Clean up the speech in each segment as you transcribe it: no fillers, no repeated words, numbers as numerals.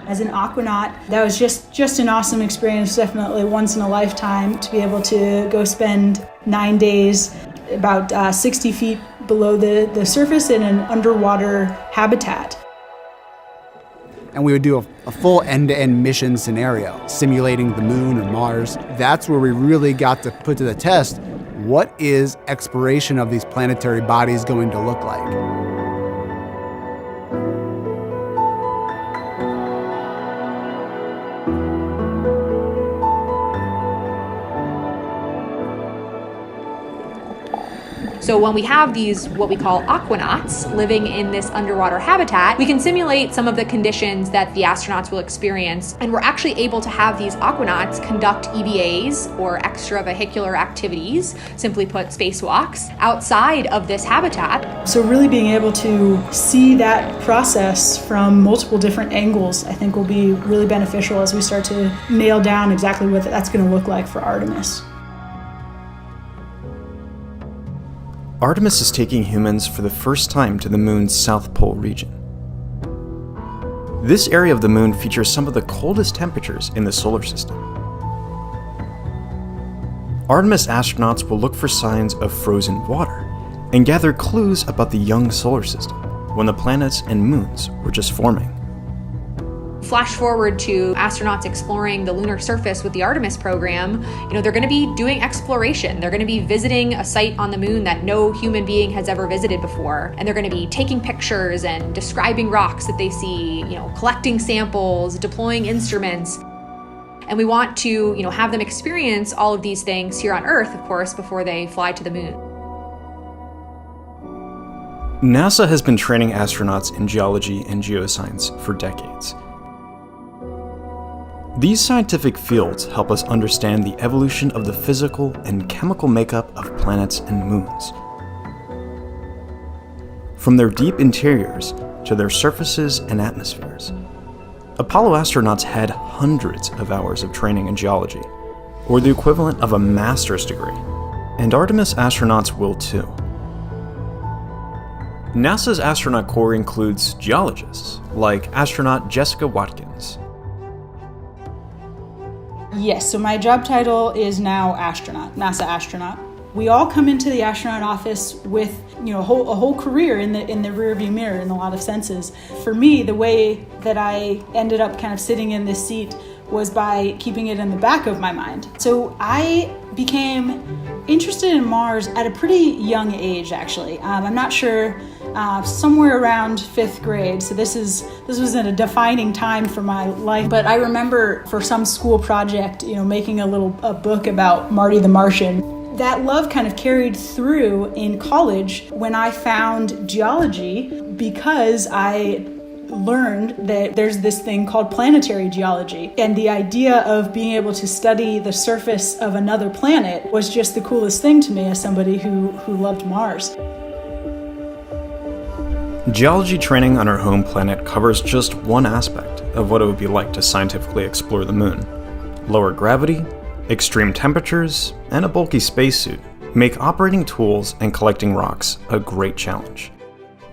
As an aquanaut, that was just an awesome experience, definitely once in a lifetime, to be able to go spend 9 days about 60 feet below the surface in an underwater habitat. And we would do a full end-to-end mission scenario, simulating the moon or Mars. That's where we really got to put to the test, what is exploration of these planetary bodies going to look like? So when we have these, what we call aquanauts, living in this underwater habitat, we can simulate some of the conditions that the astronauts will experience. And we're actually able to have these aquanauts conduct EVAs, or extravehicular activities, simply put, spacewalks, outside of this habitat. So really being able to see that process from multiple different angles, I think will be really beneficial as we start to nail down exactly what that's going to look like for Artemis. Artemis is taking humans for the first time to the moon's South Pole region. This area of the moon features some of the coldest temperatures in the solar system. Artemis astronauts will look for signs of frozen water and gather clues about the young solar system, when the planets and moons were just forming. Flash forward to astronauts exploring the lunar surface with the Artemis program. They're going to be doing exploration. They're going to be visiting a site on the moon that no human being has ever visited before. And they're going to be taking pictures and describing rocks that they see, collecting samples, deploying instruments. And we want to, have them experience all of these things here on Earth, of course, before they fly to the moon. NASA has been training astronauts in geology and geoscience for decades. These scientific fields help us understand the evolution of the physical and chemical makeup of planets and moons. From their deep interiors to their surfaces and atmospheres. Apollo astronauts had hundreds of hours of training in geology, or the equivalent of a master's degree, and Artemis astronauts will too. NASA's astronaut corps includes geologists, like astronaut Jessica Watkins. Yes, so my job title is now astronaut, NASA astronaut. We all come into the astronaut office with, a whole career in the rearview mirror in a lot of senses. For me, the way that I ended up kind of sitting in this seat was by keeping it in the back of my mind. So I became interested in Mars at a pretty young age, actually. I'm not sure, somewhere around 5th grade. So this was in a defining time for my life. But I remember for some school project, making a book about Marty the Martian. That love kind of carried through in college when I found geology, because I learned that there's this thing called planetary geology. And the idea of being able to study the surface of another planet was just the coolest thing to me as somebody who loved Mars. Geology training on our home planet covers just one aspect of what it would be like to scientifically explore the moon. Lower gravity, extreme temperatures, and a bulky spacesuit make operating tools and collecting rocks a great challenge.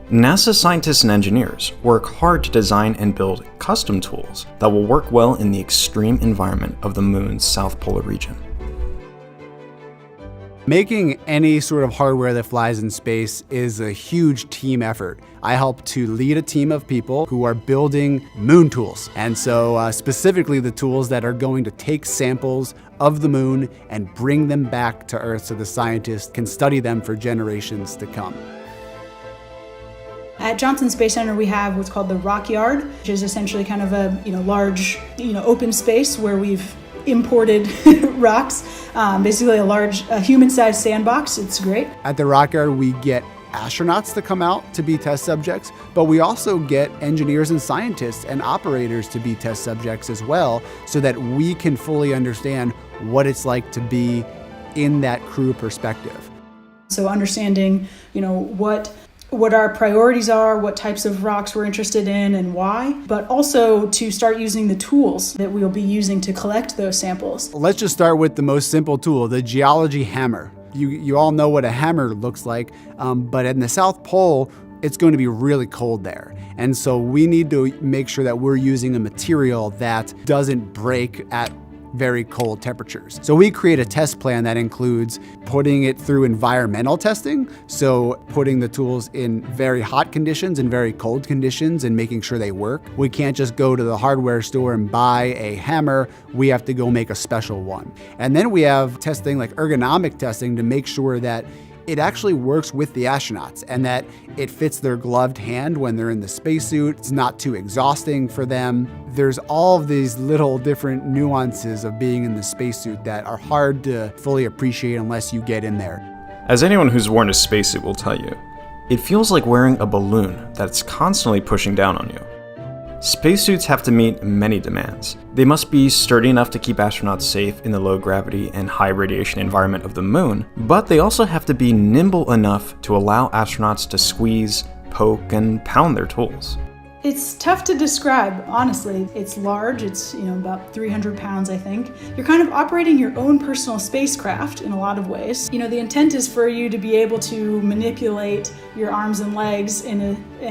NASA scientists and engineers work hard to design and build custom tools that will work well in the extreme environment of the moon's south polar region. Making any sort of hardware that flies in space is a huge team effort. I help to lead a team of people who are building moon tools. And so specifically the tools that are going to take samples of the moon and bring them back to Earth so the scientists can study them for generations to come. At Johnson Space Center, we have what's called the Rock Yard, which is essentially kind of a large open space where we've imported rocks, basically a human-sized sandbox. It's great. At the Rock Yard, we get astronauts to come out to be test subjects, but we also get engineers and scientists and operators to be test subjects as well, so that we can fully understand what it's like to be in that crew perspective. So understanding, what our priorities are, what types of rocks we're interested in and why, but also to start using the tools that we'll be using to collect those samples. Let's just start with the most simple tool, the geology hammer. You all know what a hammer looks like, but in the South Pole, it's going to be really cold there. And so we need to make sure that we're using a material that doesn't break at very cold temperatures. So we create a test plan that includes putting it through environmental testing. So putting the tools in very hot conditions and very cold conditions and making sure they work. We can't just go to the hardware store and buy a hammer. We have to go make a special one. And then we have testing like ergonomic testing to make sure that it actually works with the astronauts and that it fits their gloved hand when they're in the spacesuit. It's not too exhausting for them. There's all of these little different nuances of being in the spacesuit that are hard to fully appreciate unless you get in there. As anyone who's worn a spacesuit will tell you, it feels like wearing a balloon that's constantly pushing down on you. Spacesuits have to meet many demands. They must be sturdy enough to keep astronauts safe in the low gravity and high radiation environment of the moon, but they also have to be nimble enough to allow astronauts to squeeze, poke, and pound their tools. It's tough to describe, honestly. It's large, it's about 300 pounds, I think. You're kind of operating your own personal spacecraft in a lot of ways. The intent is for you to be able to manipulate your arms and legs in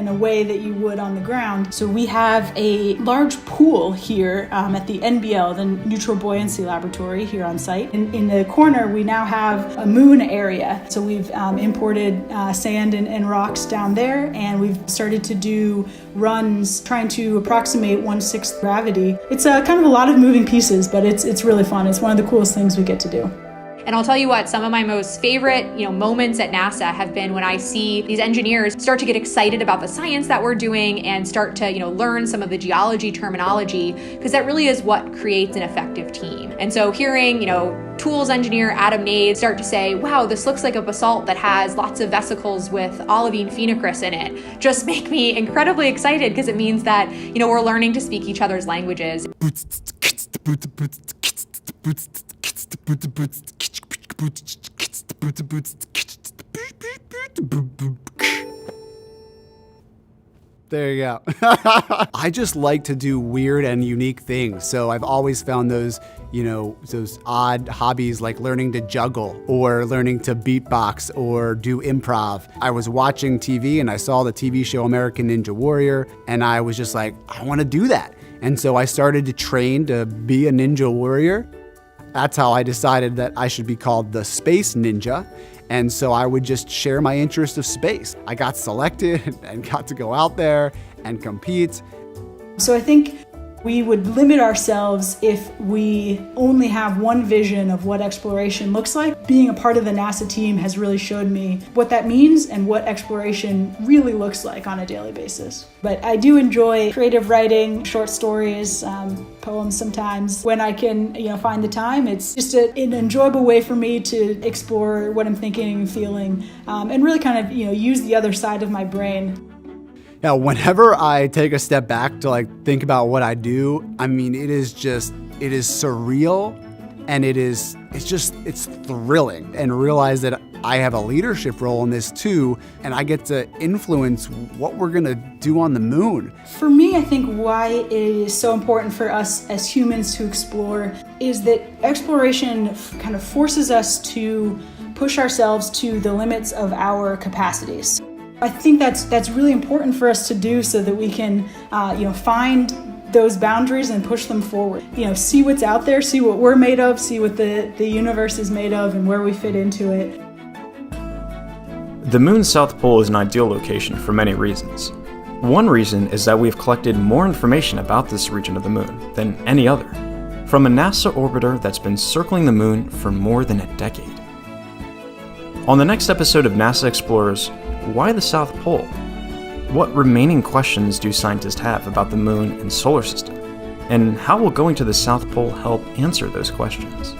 a way that you would on the ground. So we have a large pool here at the NBL, the Neutral Buoyancy Laboratory here on site. In the corner, we now have a moon area. So we've imported sand and rocks down there, and we've started to do runs trying to approximate 1/6 gravity. It's kind of a lot of moving pieces, but it's really fun. It's one of the coolest things we get to do. And I'll tell you what, some of my most favorite, moments at NASA have been when I see these engineers start to get excited about the science that we're doing and start to, learn some of the geology terminology, because that really is what creates an effective team. And so hearing, tools engineer Adam Naids start to say, wow, this looks like a basalt that has lots of vesicles with olivine phenocryst in it, just make me incredibly excited, because it means that, we're learning to speak each other's languages. There you go. I just like to do weird and unique things. So I've always found those odd hobbies like learning to juggle or learning to beatbox or do improv. I was watching TV and I saw the TV show American Ninja Warrior, and I was just like, I want to do that. And so I started to train to be a ninja warrior. That's how I decided that I should be called the Space Ninja. And so I would just share my interest of space. I got selected and got to go out there and compete. So I think we would limit ourselves if we only have one vision of what exploration looks like. Being a part of the NASA team has really showed me what that means and what exploration really looks like on a daily basis. But I do enjoy creative writing, short stories, poems sometimes. When I can find the time, it's just an enjoyable way for me to explore what I'm thinking and feeling, and really kind of use the other side of my brain. Now, whenever I take a step back to think about what I do, it is surreal, and it's thrilling, and realize that I have a leadership role in this too, and I get to influence what we're gonna do on the moon. For me, I think why it is so important for us as humans to explore is that exploration kind of forces us to push ourselves to the limits of our capacities. I think that's really important for us to do so that we can, find those boundaries and push them forward. See what's out there, see what we're made of, see what the universe is made of, and where we fit into it. The moon's south pole is an ideal location for many reasons. One reason is that we've collected more information about this region of the moon than any other, from a NASA orbiter that's been circling the moon for more than a decade. On the next episode of NASA Explorers, why the South Pole? What remaining questions do scientists have about the moon and solar system? And how will going to the South Pole help answer those questions?